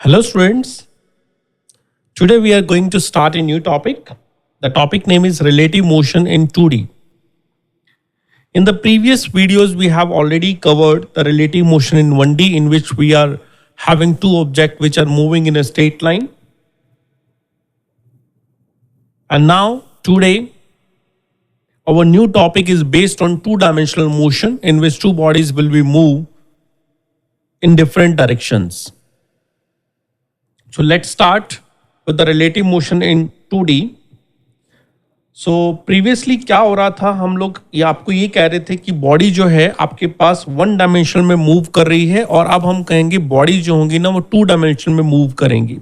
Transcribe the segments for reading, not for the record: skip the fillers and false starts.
Hello students, today we are going to start a new topic. The topic name is relative motion in 2D. In the previous videos we have already covered the relative motion in 1D in which we are having two objects which are moving in a straight line. And now today our new topic is based on two-dimensional motion in which two bodies will be moved in different directions. So let's start with the relative motion in 2D. So previously क्या हो रहा था, हम लोग ये आपको ये कह रहे थे कि बॉडी जो है आपके पास वन डायमेंशन में मूव कर रही है और अब हम कहेंगे बॉडी जो होंगी ना वो टू डायमेंशन में मूव करेंगी।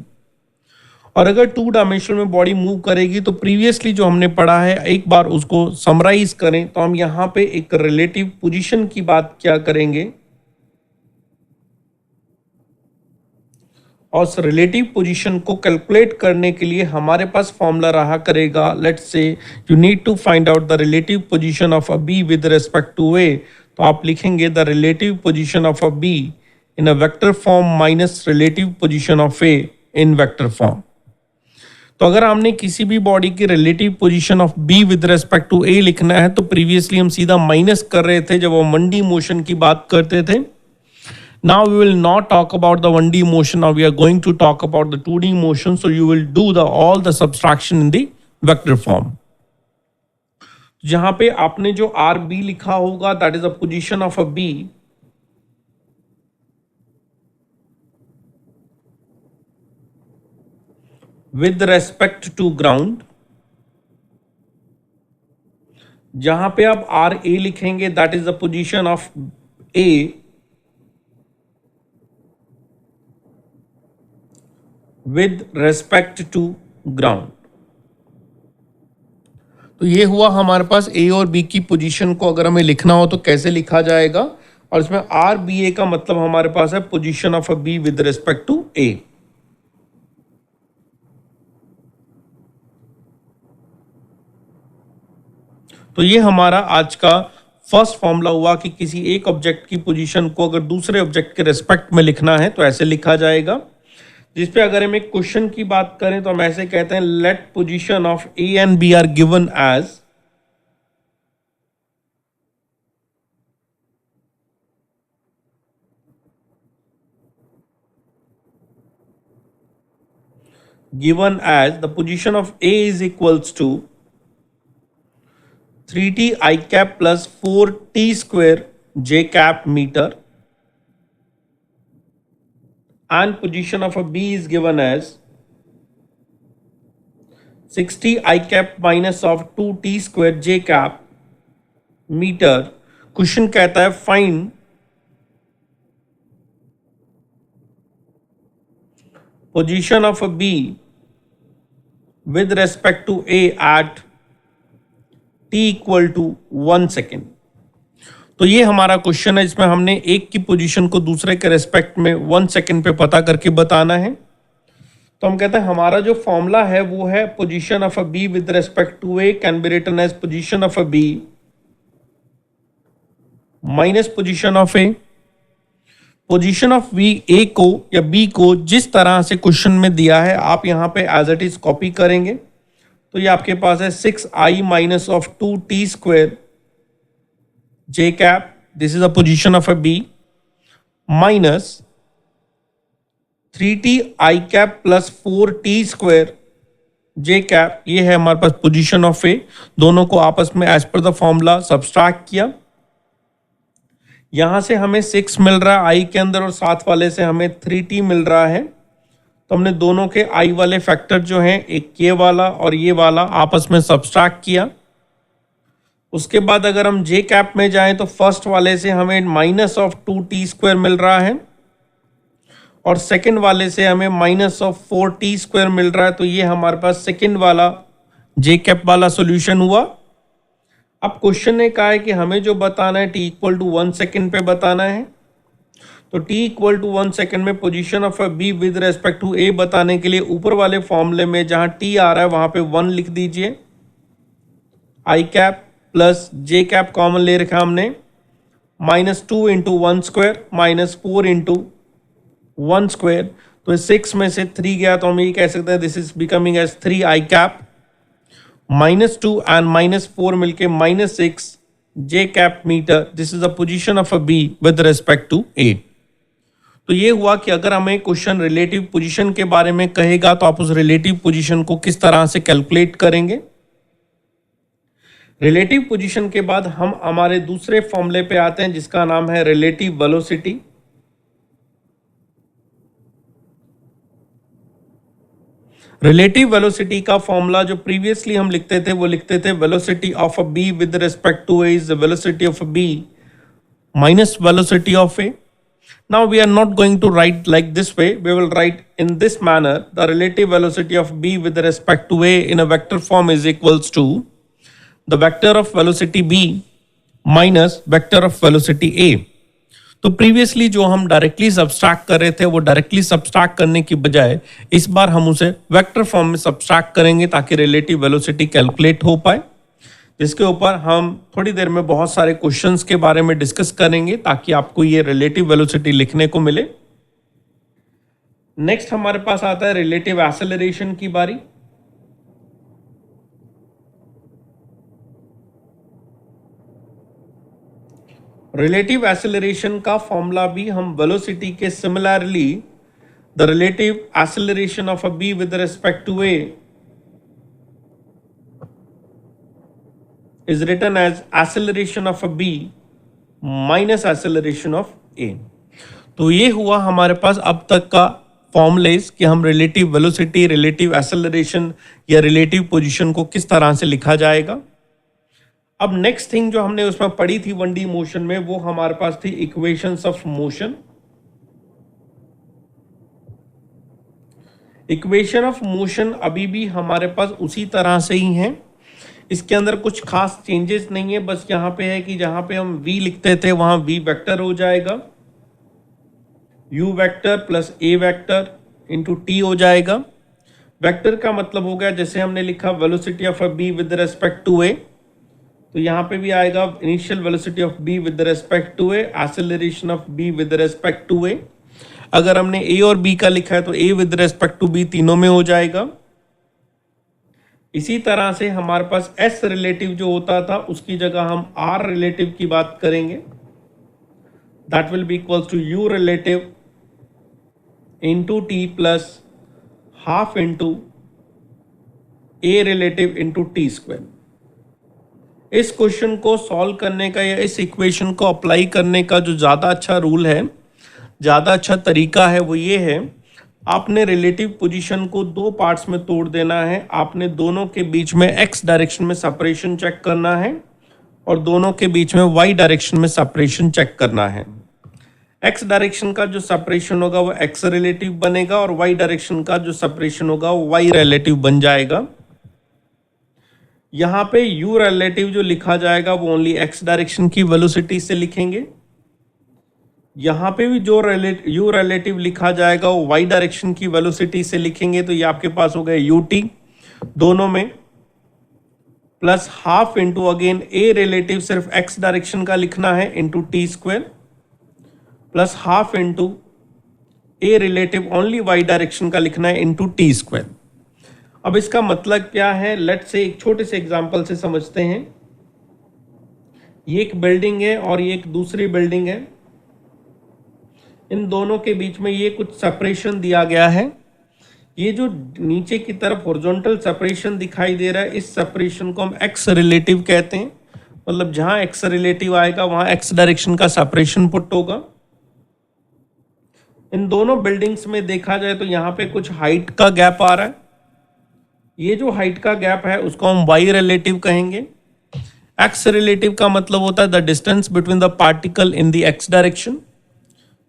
और अगर टू डायमेंशन में बॉडी मूव करेगी तो प्रीवियसली जो हमने पढ़ा है एक बार उसको समराइज करें तो हम यहाँ पे एक रिलेटिव पोजीशन की बात क्या करेंगे और उस रिलेटिव पोजीशन को कैलकुलेट करने के लिए हमारे पास फॉर्मूला रहा करेगा। Let's say you need to find out the relative position of a B with respect to A, तो आप लिखेंगे the relative position of a B in a vector form minus relative position of A in vector form. तो अगर हमने किसी भी body की relative position of B with respect to A लिखना है तो प्रीवियसली हम सीधा माइनस कर रहे थे जब हम 1D मोशन की बात करते थे। Now we will not talk about the 1D motion. Now we are going to talk about the 2D motion. So you will do all the subtraction in the vector form. जहां पे आपने जो RB लिखा होगा that is the position of a B with respect to ground. जहां पे आप RA लिखेंगे that is the position of A with respect to ground. तो ये हुआ हमारे पास ए और बी की पोजीशन को अगर हमें लिखना हो तो कैसे लिखा जाएगा, और इसमें आर बी ए का मतलब हमारे पास है position of a B with respect to A. तो ये हमारा आज का फर्स्ट फॉर्मूला हुआ कि किसी एक ऑब्जेक्ट की पोजीशन को अगर दूसरे ऑब्जेक्ट के रिस्पेक्ट में लिखना है तो ऐसे लिखा जाएगा। जिसपे अगर हम एक क्वेश्चन की बात करें तो हम ऐसे कहते हैं let position of A and B are given as the position of A is equals to 3t I cap plus 4t square j cap meter and position of a B is given as 60 I cap minus of 2t square j cap meter। Question कहता है find position of a B with respect to A at t equal to 1 second. तो ये हमारा question है जिसमें हमने एक की पोजीशन को दूसरे के रेस्पेक्ट में 1 सेकेंड पे पता करके बताना है। तो हम कहते हैं हमारा जो फॉर्मूला है वो है position of a B with respect to A can be written as position of a B minus position of A. Position of B A को या बी को जिस तरह से क्वेश्चन में दिया है आप यहाँ पे एज इट इज कॉपी करेंगे तो ये आपके पास है 6i minus of 2t square j cap, this is the position of a B, minus 3t I cap plus 4t square j cap, ये है हमारे पास पोजीशन ऑफ ए। दोनों को आपस में as per the formula subtract किया। यहां से हमें 6 मिल रहा है i के अंदर और साथ वाले से हमें 3t मिल रहा है, तो हमने दोनों के i वाले फैक्टर जो हैं एक ये वाला और ये वाला आपस में सब्सट्रैक्ट किया। उसके बाद अगर हम जे कैप में जाएं तो फर्स्ट वाले से हमें माइनस ऑफ 2t स्क्वायर मिल रहा है और सेकंड वाले से हमें माइनस ऑफ 4t स्क्वायर मिल रहा है। तो ये हमारे पास सेकंड वाला जे कैप वाला सॉल्यूशन हुआ। अब क्वेश्चन ने कहा है कि हमें जो बताना है t इक्वल टू 1 सेकेंड पे बताना है। तो t इक्वल टू 1 सेकेंड में position of a b with respect to a बताने के लिए ऊपर वाले फॉर्मूले में जहां t आ रहा है वहां पे 1 लिख दीजिए, i cap plus J cap common ले रखा हमने, -2 × 1 स्क्वायर -4 × 1 स्क्वायर, तो 6 में से 3 गया तो हम ये कह सकते हैं this is becoming as 3i cap, -2 and -4 मिलके -6 j cap meter. This is the position of a B with respect to A. तो ये हुआ कि अगर हमें क्वेश्चन रिलेटिव पोजीशन के बारे में कहेगा तो आप उस रिलेटिव पोजीशन को किस तरह से कैलकुलेट करेंगे। रिलेटिव पोजीशन के बाद हम हमारे दूसरे फॉर्मूले पे आते हैं जिसका नाम है रिलेटिव वेलोसिटी। रिलेटिव वेलोसिटी का फॉर्मूला जो प्रीवियसली हम लिखते थे वो लिखते थे velocity of a B with respect to A is the velocity of a B minus velocity of A. Now we are not going to write like this way. We will write in this manner. The relative velocity of b with respect to a in a vector form is equals to the vector of velocity b minus vector of velocity a. तो previously जो हम directly subtract कर रहे थे वो directly subtract करने की बजाय इस बार हम उसे वेक्टर फॉर्म में सब्सट्रैक्ट करेंगे ताकि रिलेटिव वेलोसिटी कैलकुलेट हो पाए, जिसके ऊपर हम थोड़ी देर में बहुत सारे क्वेश्चंस के बारे में डिस्कस करेंगे ताकि आपको ये रिलेटिव वेलोसिटी लिखने को मिले। नेक्स्ट हमारे पास आता है रिलेटिव एक्सेलरेशन की बारी। रिलेटिव एक्सेलरेशन का फॉर्मूला भी हम वेलोसिटी के similarly the relative acceleration of a B with respect to A is written as acceleration of a b minus acceleration of a। तो ये हुआ हमारे पास अब तक का फॉर्मूलेस कि हम रिलेटिव वेलोसिटी, रिलेटिव एक्सेलरेशन या रिलेटिव पोजीशन को किस तरह से लिखा जाएगा। अब नेक्स्ट थिंग जो हमने उसमें पढ़ी थी 1D मोशन में वो हमारे पास थी equations of motion. Equation of motion अभी भी हमारे पास उसी तरह से ही हैं, इसके अंदर कुछ खास चेंजेस नहीं है। बस यहाँ पे है कि जहाँ पे हम v लिखते थे वहाँ v वेक्टर हो जाएगा, u vector plus a vector into t हो जाएगा। वेक्टर का मतलब हो गया जैसे हमने लिखा velocity of a b with respect to a, तो यहाँ पे भी आएगा initial velocity of b with respect to a, acceleration of b with respect to a। अगर हमने a और b का लिखा है तो a with respect to b तीनों में हो जाएगा। इसी तरह से हमारे पास s रिलेटिव जो होता था उसकी जगह हम r रिलेटिव की बात करेंगे। That will be equals to u relative into t plus half into a relative into T square. इस क्वेश्चन को सॉल्व करने का या इस इक्वेशन को अप्लाई करने का जो ज़्यादा अच्छा रूल है, ज़्यादा अच्छा तरीका है वो ये है, आपने रिलेटिव पोजीशन को दो पार्ट्स में तोड़ देना है। आपने दोनों के बीच में x डायरेक्शन में सेपरेशन चेक करना है और दोनों के बीच में y डायरेक्शन में सेपरेशन चेक करना है। x डायरेक्शन का जो सेपरेशन होगा वो x रिलेटिव बनेगा और y डायरेक्शन का जो सेपरेशन होगा वो y रिलेटिव बन जाएगा। यहाँ पे u रिलेटिव जो लिखा जाएगा वो ओनली x डायरेक्शन की वेलोसिटी से लिखेंगे। यहाँ पे भी जो u रिलेटिव लिखा जाएगा वो y डायरेक्शन की वेलोसिटी से लिखेंगे। तो ये आपके पास हो गया ut दोनों में plus half into again a relative सिर्फ x डायरेक्शन का लिखना है into T square plus half into a relative only y direction का लिखना है इंटू टी स्क्वायर। अब इसका मतलब क्या है, लेट्स से एक छोटे से एग्जांपल से समझते हैं। ये एक बिल्डिंग है और ये एक दूसरी बिल्डिंग है, इन दोनों के बीच में ये कुछ सेपरेशन दिया गया है। ये जो नीचे की तरफ हॉरिजॉन्टल सेपरेशन दिखाई दे रहा है इस सेपरेशन को हम x रिलेटिव कहते हैं। मतलब जहां x रिलेटिव आएगा वहां x डायरेक्शन का सेपरेशन पुट होगा। इन दोनों बिल्डिंग्स में देखा जाए तो यहाँ पे कुछ हाइट का गैप आ रहा है। ये जो हाइट का गैप है उसको हम y रिलेटिव कहेंगे। x रिलेटिव का मतलब होता है the distance between the particle in the x direction.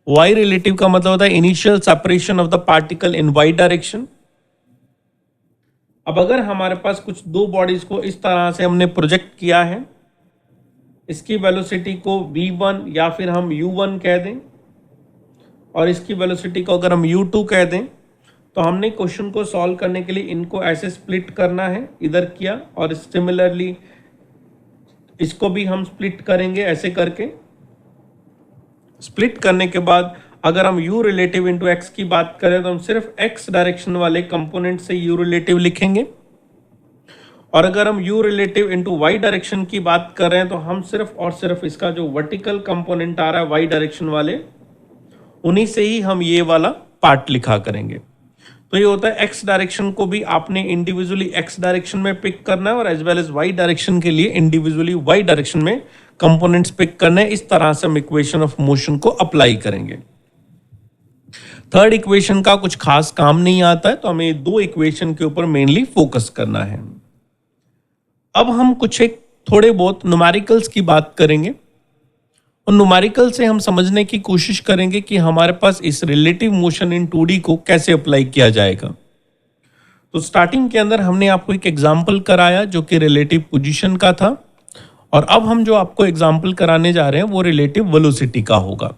y relative का मतलब होता है initial separation of the particle in y direction. अब अगर हमारे पास कुछ दो बॉडीज को इस तरह से हमने प्रोजेक्ट किया है, इसकी वेलोसिटी को v1 या फिर हम u1 कह दें और इसकी वेलोसिटी को अगर हम u2 कह दें, तो हमने क्वेश्चन को सॉल्व करने के लिए इनको ऐसे स्प्लिट करना है, इधर किया और सिमिलरली इसको भी हम स्प्लिट करेंगे ऐसे करके। स्प्लिट करने के बाद अगर हम u रिलेटिव इंटू एक्स की बात करें तो हम सिर्फ x डायरेक्शन वाले कंपोनेंट से u रिलेटिव लिखेंगे, और अगर हम u relative into Y direction की बात कर रहे हैं तो हम सिर्फ और सिर्फ इसका जो वर्टिकल कंपोनेंट आ रहा है वाई डायरेक्शन वाले, उन्हीं से ही हम ये वाला पार्ट लिखा करेंगे। तो ये होता है x डायरेक्शन को भी आपने इंडिविजुअली x डायरेक्शन में पिक करना है और as well as y direction के लिए इंडिविजुअली y डायरेक्शन में कंपोनेंट्स पिक करने हैं। इस तरह से हम इक्वेशन ऑफ मोशन को अप्लाई करेंगे। थर्ड इक्वेशन का कुछ खास काम नहीं आता है, तो हमें दो इक्वेशन के ऊपर मेनली फोकस करना है। अब हम कुछ एक थोड़े बहुत न्यूमेरिकल्स की बात करेंगे, और न्यूमेरिकल से हम समझने की कोशिश करेंगे कि हमारे पास इस रिलेटिव मोशन इन 2D को कैसे अप्लाई किया जाएगा। तो स्टार्टिंग के अंदर हमने आपको एक एग्जांपल कराया जो कि रिलेटिव पोजीशन का था, और अब हम जो आपको एग्जांपल कराने जा रहे हैं वो रिलेटिव वेलोसिटी का होगा।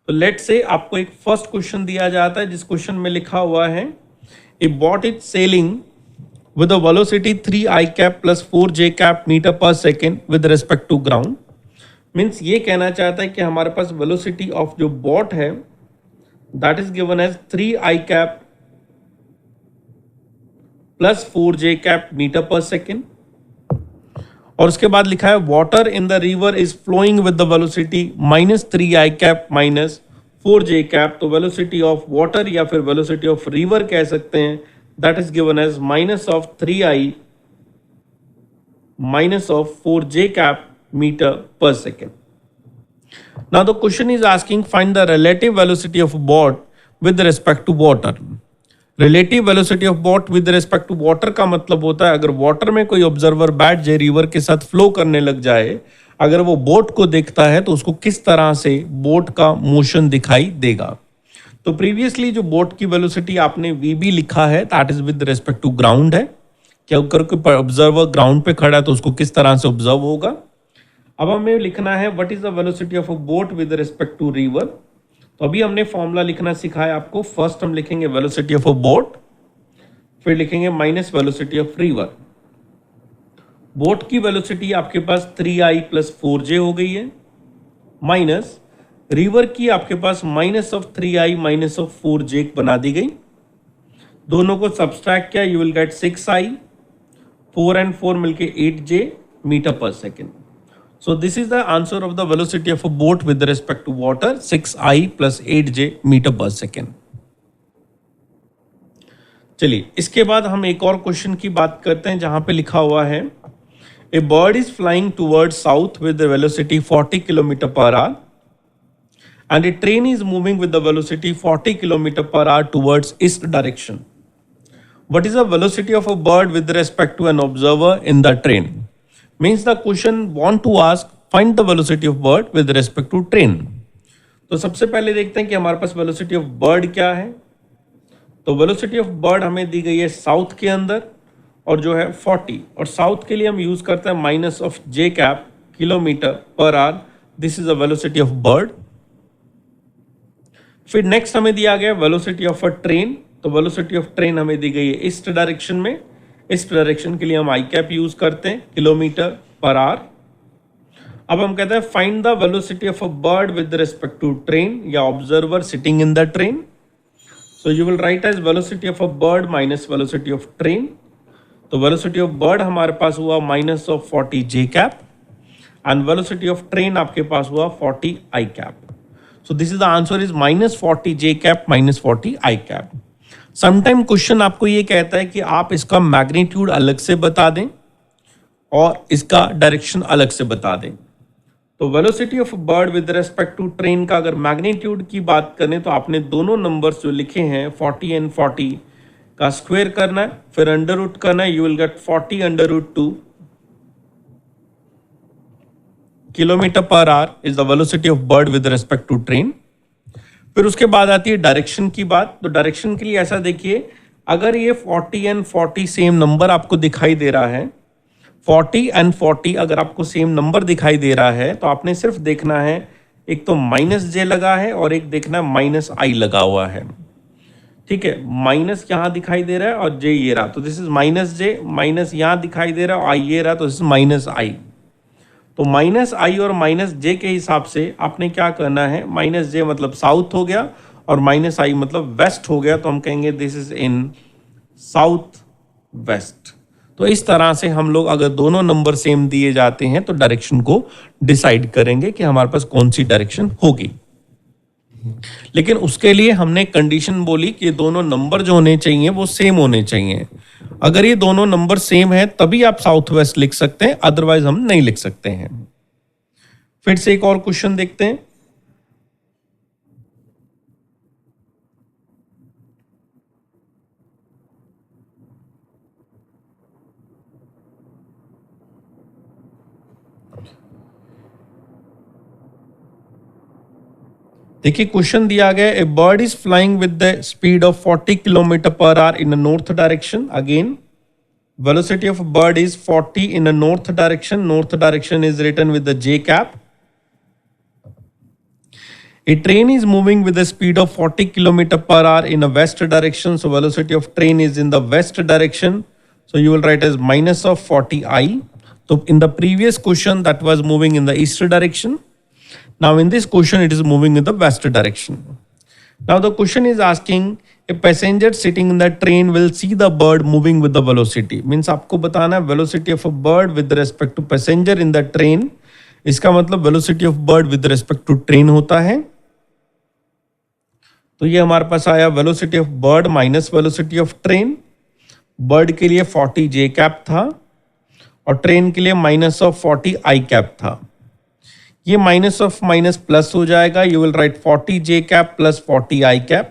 तो लेट से आपको एक फर्स्ट क्वेश्चन दिया जाता है, जिस क्वेश्चन में लिखा हुआ है ए boat is selling with a velocity 3i cap plus 4j cap meter per second with respect to ground। Means ये कहना चाहता है कि हमारे पास वेलोसिटी ऑफ जो बॉट है that is given as 3i cap plus 4j cap metre per second, और उसके बाद लिखा है water in the river is flowing with the velocity minus 3i cap minus 4j cap। तो वेलोसिटी ऑफ वाटर या फिर velocity of river कह सकते हैं, that is given as minus of 3i minus of 4j cap meter per second. Now the question is asking find the relative velocity of boat with respect to water। relative velocity of boat with respect to water का मतलब होता है अगर water में कोई observer बैठ जाए, river के साथ फ्लो करने लग जाए, अगर वो बोट को देखता है तो उसको किस तरह से बोट का मोशन दिखाई देगा। तो प्रीवियसली जो बोट की वेलोसिटी आपने वीबी लिखा है that is with respect to ground है, क्या अगर कोई ऑब्जर्वर ग्राउंड पे खड़ा है तो उसको किस तरह से ऑब्जर्व होगा। अब हमें लिखना है what is the velocity of a boat with respect to river. तो अभी हमने फॉर्मूला लिखना सिखाया आपको। फर्स्ट हम लिखेंगे वेलोसिटी ऑफ अ बोट, फिर लिखेंगे minus velocity of river. Boat की वेलोसिटी आपके पास 3i प्लस 4j हो गई है, माइनस रिवर की आपके पास minus of 3i minus of 4j बना दी गई। दोनों को सब्सट्रैक्ट किया, you will gate 6i, 4 and 4 मिलके 8j metre per second. So this is the answer of the velocity of a boat with respect to water, 6i plus 8j metre per second. चलिए इसके बाद हम एक और question की बात करते हैं जहां पे लिखा हुआ है a bird is flying towards south with velocity 40 kilometer per hour and a train is moving with the velocity 40 km per hour towards east direction. What is the velocity of a bird with respect to an observer in the train? Means the question want to ask find the velocity of bird with respect to train. तो सबसे पहले देखते हैं कि हमारे पास velocity of bird क्या है। तो velocity of bird हमें दी गई है साउथ के अंदर और जो है 40, और साउथ के लिए हम यूज करते हैं minus of j cap kilometre per our. This is the velocity of bird. फिर नेक्स्ट हमें दिया गया वेलोसिटी ऑफ अ ट्रेन। तो वेलोसिटी ऑफ ट्रेन हमें दी गई है ईस्ट डायरेक्शन में। ईस्ट डायरेक्शन के लिए हम आई कैप यूज करते हैं किलोमीटर पर आवर। अब हम कहते हैं find the velocity of a bird with respect to train या observer sitting in the train. So you will write as velocity of a bird minus velocity of train. तो velocity of bird हमारे पास हुआ minus of 40 j cap and velocity of train आपके पास हुआ 40 i cap. So this is the answer is minus 40 j cap minus 40 i cap। Sometime question आपको ये कहता है कि आप इसका मैग्नीट्यूड अलग से बता दें और इसका डायरेक्शन अलग से बता दें। तो velocity of bird with respect to train का अगर मैग्नीट्यूड की बात करें तो आपने दोनों नंबर्स जो लिखे हैं 40 एंड 40 का स्क्वायर करना है, फिर अंडर रूट करना है, you will get 40 under root 2 kilometre per hour is the velocity of bird with respect to train. फिर उसके बाद आती है डायरेक्शन की बात। तो डायरेक्शन के लिए ऐसा देखिए, अगर ये 40 एंड 40 सेम नंबर आपको दिखाई दे रहा है, 40 एंड 40 अगर आपको सेम नंबर दिखाई दे रहा है तो आपने सिर्फ देखना है, एक तो माइनस j लगा है और एक देखना है माइनस i लगा हुआ है। ठीक है, माइनस यहाँ दिखाई दे रहा है और j ये रहा, तो this is minus j, minus यहाँ दिखाई दे रहा है और i ये रहा, तो दिस इज माइनस i। तो माइनस आई और माइनस जे के हिसाब से आपने क्या करना है, माइनस जे मतलब साउथ हो गया और माइनस आई मतलब वेस्ट हो गया, तो हम कहेंगे this is in south west. तो इस तरह से हम लोग अगर दोनों नंबर सेम दिए जाते हैं तो डायरेक्शन को डिसाइड करेंगे कि हमारे पास कौन सी डायरेक्शन होगी। लेकिन उसके लिए हमने कंडीशन बोली कि दोनों नंबर जो होने चाहिए वो सेम होने चाहिए। अगर ये दोनों नंबर सेम है तभी आप साउथ वेस्ट लिख सकते हैं, अदरवाइज हम नहीं लिख सकते हैं। फिर से एक और क्वेश्चन देखते हैं। देखिए क्वेश्चन दिया गया, a bird is flying with the speed of 40 kilometer per hour in a north direction. Again velocity of a bird is 40 in a north direction. North direction is written with the J cap. A train is moving with a speed of 40 kilometer per hour in a west direction. So velocity of train is in the west direction. So you will write as minus of 40I. So in the previous question that was moving in the east direction. Now in this question it is moving in the west direction. Now the question is asking a passenger sitting in the train will see the bird moving with the velocity. Means आपको बताना है velocity of a bird with respect to passenger in the train. इसका मतलब velocity of bird with respect to train होता है। तो ये हमारे पास आया velocity of bird minus velocity of train। bird के लिए 40 j cap था और train के लिए minus of 40 I cap था। ये माइनस ऑफ माइनस प्लस हो जाएगा, you will right 40 j cap plus 40 I cap.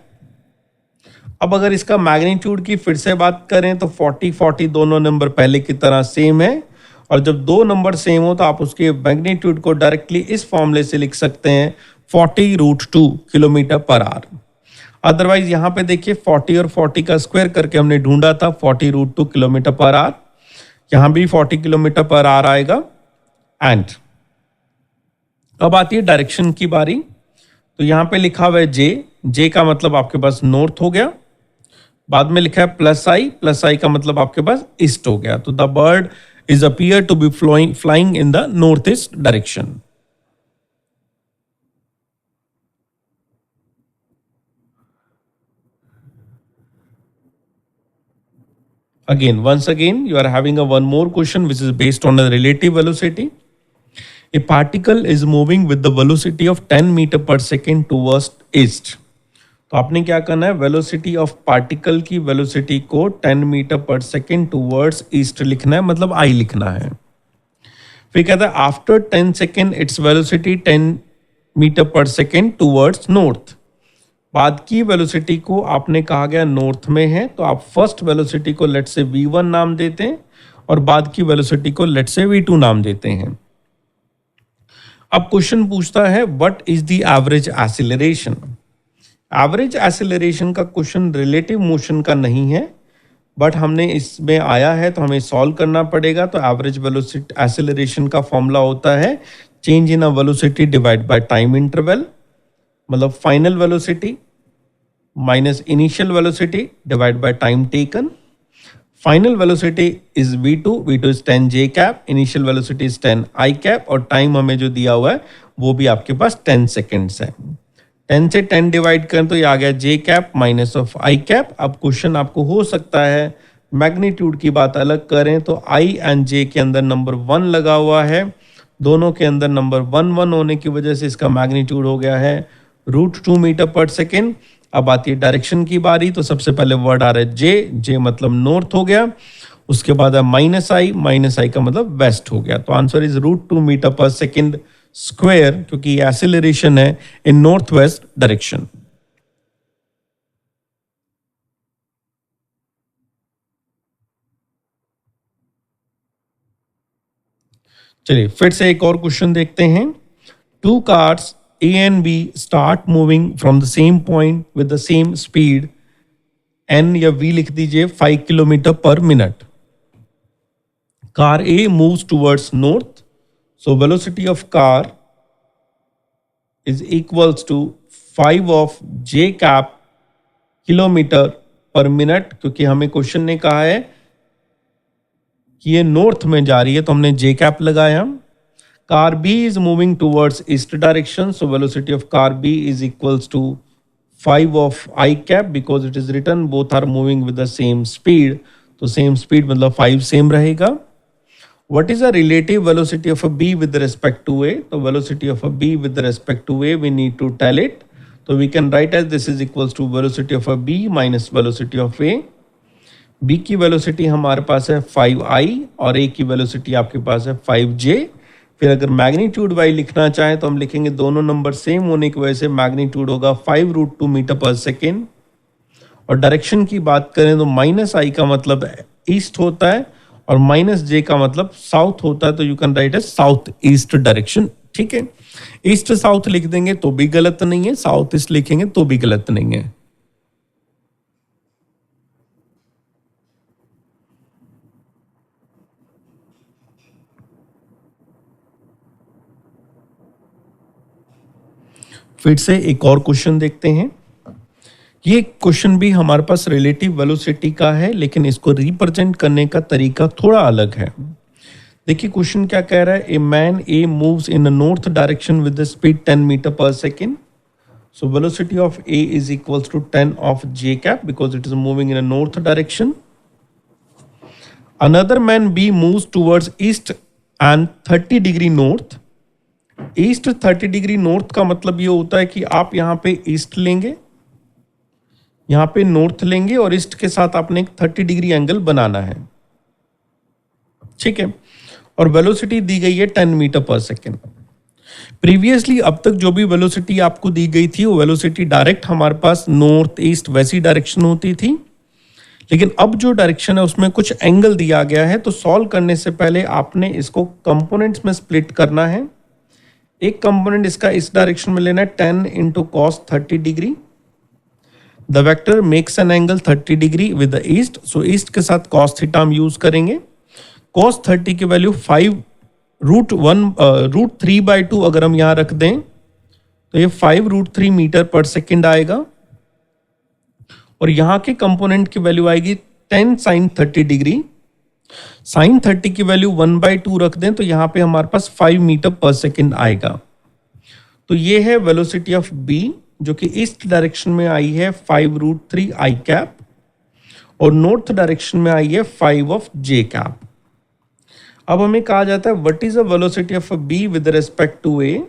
अब अगर इसका मैग्नीट्यूड की फिर से बात करें तो 40 दोनों नंबर पहले की तरह सेम है, और जब दो नंबर सेम हो तो आप उसके मैग्नीट्यूड को डायरेक्टली इस फॉर्मूले से लिख सकते हैं 40√2 किलोमीटर पर आवर। अदरवाइज यहाँ पे देखिए 40 और 40 का स्क्वायर करके हमने ढूंढा था 40√2 किलोमीटर पर आवर, यहाँ भी 40 किलोमीटर पर आवर आएगा। एंड अब आती है डायरेक्शन की बारी। तो यहां पे लिखा हुआ है जे का मतलब आपके पास नॉर्थ हो गया, बाद में लिखा है प्लस आई का मतलब आपके पास ईस्ट हो गया। तो the bird is appear to be flying in the north east direction. once again you are having a one more question which is based on a relative velocity. A particle is moving with the velocity of 10 meter per second towards east. तो आपने क्या करना है, velocity of particle की velocity को 10 metre per second towards east लिखना है, मतलब आई लिखना है। फिर कहता है after 10 second its velocity 10 metre per second towards north. बाद की वेलोसिटी को आपने कहा गया नॉर्थ में है, तो आप फर्स्ट वेलोसिटी को लेट से v1 नाम देते हैं और बाद की वेलोसिटी को लेट से v2 नाम देते हैं। अब क्वेश्चन पूछता है what is the average acceleration. Average acceleration का क्वेश्चन रिलेटिव मोशन का नहीं है, बट हमने इसमें आया है तो हमें सॉल्व करना पड़ेगा। तो एवरेज वेलोसिटी एक्सीलरेशन का फॉर्मूला होता है change in a velocity divide by time interval, मतलब final velocity minus initial velocity divide by time taken. Final velocity is v2 is 10 j cap, initial velocity is 10 I cap, और time हमें जो दिया हुआ है वो भी आपके पास 10 सेकेंड्स है। 10 से 10 डिवाइड करें तो ये आ गया j cap minus of I cap. अब क्वेश्चन आपको हो सकता है मैग्नीट्यूड की बात अलग करें तो I एंड j के अंदर नंबर 1 लगा हुआ है, दोनों के अंदर नंबर 1 होने की वजह से इसका मैग्नीट्यूड हो गया है √2 मीटर पर सेकेंड। अब आती है डायरेक्शन की बारी। तो सबसे पहले वर्ड आ रहा है जे मतलब नॉर्थ हो गया, उसके बाद है माइनस आई का मतलब वेस्ट हो गया। तो answer is √2 metre per second square, क्योंकि एक्सीलरेशन है इन नॉर्थ वेस्ट डायरेक्शन। चलिए फिर से एक और क्वेश्चन देखते हैं। Two cars A and B start moving from the same point with the same speed n या v लिख दीजिए 5 किलोमीटर पर minute. Car A moves towards north, so velocity of car is equals to 5 of j cap kilometre पर minute. क्योंकि हमें question ने कहा है कि ये नॉर्थ में जा रही है तो हमने j कैप लगाया। car B is moving towards east direction, so velocity of car B is equals to 5 of I cap, because it is written both are moving with the same speed. तो same speed मतलब 5 same रहेगा. What is the relative velocity of a B with respect to A? The velocity of a B with respect to A we need to tell it. So we can write as this is equals to velocity of a B minus velocity of A. B की velocity हमारे पास है 5i और A की velocity आपके पास है 5j. फिर अगर मैग्नीट्यूड वाई लिखना चाहें तो हम लिखेंगे दोनों नंबर सेम होने की वजह से मैग्नीट्यूड होगा 5√2 मीटर पर सेकेंड. और डायरेक्शन की बात करें तो माइनस आई का मतलब ईस्ट होता है और माइनस जे का मतलब साउथ होता है, तो you can write as south east direction. ठीक है, ईस्ट साउथ लिख देंगे तो भी गलत नहीं है, साउथ ईस्ट लिखेंगे तो भी गलत नहीं है. फिर से एक और क्वेश्चन देखते हैं. ये क्वेश्चन भी हमारे पास रिलेटिव वेलोसिटी का है, लेकिन इसको रिप्रेजेंट करने का तरीका थोड़ा अलग है. देखिए क्वेश्चन क्या कह रहा है. A man A moves in north direction with the speed 10 metre per second. So velocity of A is equals to 10 of J cap because it is moving in north direction. Another man B moves towards east and 30 degree north. East 30 degree north का मतलब ये होता है कि आप यहां पे east लेंगे, यहां पे नॉर्थ लेंगे और ईस्ट के साथ आपने एक 30 डिग्री एंगल बनाना है. ठीक है, और वेलोसिटी दी गई है 10 मीटर पर सेकेंड. प्रीवियसली अब तक जो भी वेलोसिटी आपको दी गई थी वो वेलोसिटी डायरेक्ट हमारे पास नॉर्थ ईस्ट वैसी डायरेक्शन होती थी, लेकिन अब जो डायरेक्शन है उसमें कुछ एंगल दिया गया है. तो सॉल्व करने से पहले आपने इसको कंपोनेंट्स में स्प्लिट करना है. एक कंपोनेंट इसका इस डायरेक्शन में लेना है 10 into cos 30 degree. The vector makes an angle 30 degree with the east, so east के साथ कॉस थीटा हम यूज करेंगे. कॉस 30 की वैल्यू 5√3/2 अगर हम यहां रख दें तो ये 5√3 मीटर पर सेकेंड आएगा. और यहां के कंपोनेंट की वैल्यू आएगी 10 साइन 30 डिग्री. साइन 30 की वैल्यू 1/2 रख दें तो यहां पे हमारे पास 5 मीटर पर सेकेंड आएगा. तो ये है वेलोसिटी ऑफ बी जो कि ईस्ट डायरेक्शन में आई है 5√3 आई कैप और नॉर्थ डायरेक्शन में आई है 5 ऑफ जे कैप. अब हमें कहा जाता है what is the velocity of a B with respect to A.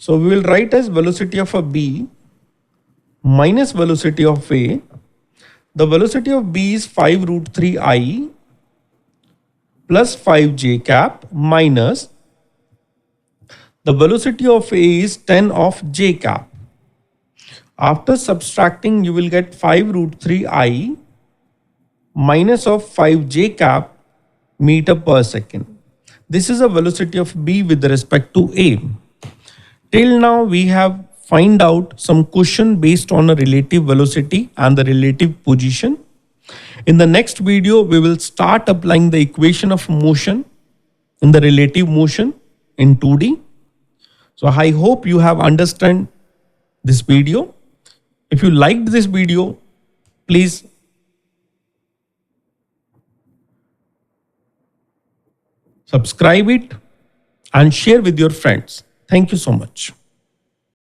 So we will write as velocity of a B minus velocity of A. The velocity of B is 5√3 I plus 5j cap minus the velocity of A is 10 of j cap. After subtracting, you will get 5√3 I minus of 5j cap meter per second. This is the velocity of B with respect to A. Till now, we have find out some question based on a relative velocity and the relative position. In the next video, we will start applying the equation of motion in the relative motion in 2D. So I hope you have understand this video. If you liked this video, please subscribe it and share with your friends. Thank you so much.